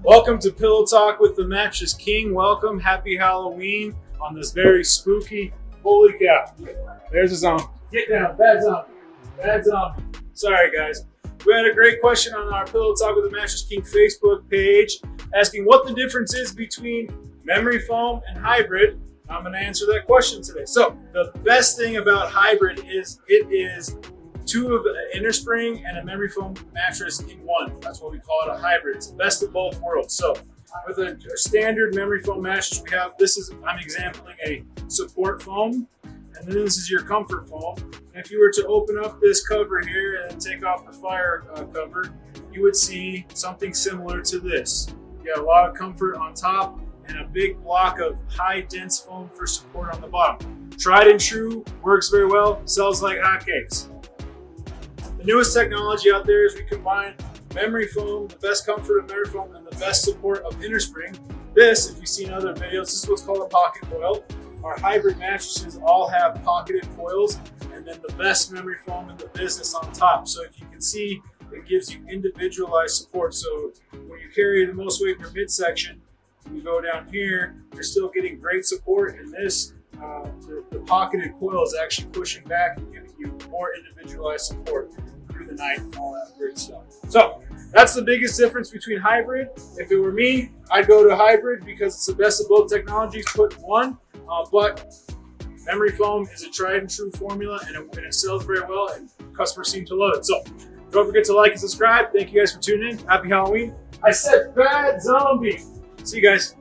Welcome to Pillow Talk with the Mattress King. Welcome, happy Halloween on this very spooky, holy cow. There's a zombie. Get down, bad zombie. Bad zombie. Sorry guys. We had a great question on our Pillow Talk with the Mattress King Facebook page asking what the difference is between memory foam and hybrid. I'm going to answer that question today. So the best thing about hybrid is it is two of an inner spring and a memory foam mattress in one. That's what we call it, a hybrid. It's the best of both worlds. So with a standard memory foam mattress we have, I'm exampling a support foam, and then this is your comfort foam. And if you were to open up this cover here and take off the fire cover, you would see something similar to this. You got a lot of comfort on top and a big block of high dense foam for support on the bottom. Tried and true, works very well, sells like hotcakes. The newest technology out there is we combine memory foam, the best comfort of memory foam, and the best support of inner spring. This, if you've seen other videos, this is what's called a pocket coil. Our hybrid mattresses all have pocketed coils, and then the best memory foam in the business on top. So if you can see, it gives you individualized support. So when you carry the most weight in your midsection, when you go down here, you're still getting great support, and this the pocketed coil is actually pushing back and giving you more individualized support through the night and all that great stuff. So that's the biggest difference between hybrid. If it were me, I'd go to hybrid because it's the best of both technologies put in one. But memory foam is a tried and true formula, and it sells very well, and customers seem to love it. So don't forget to like and subscribe. Thank you guys for tuning in. Happy Halloween. I said bad zombie. See you guys.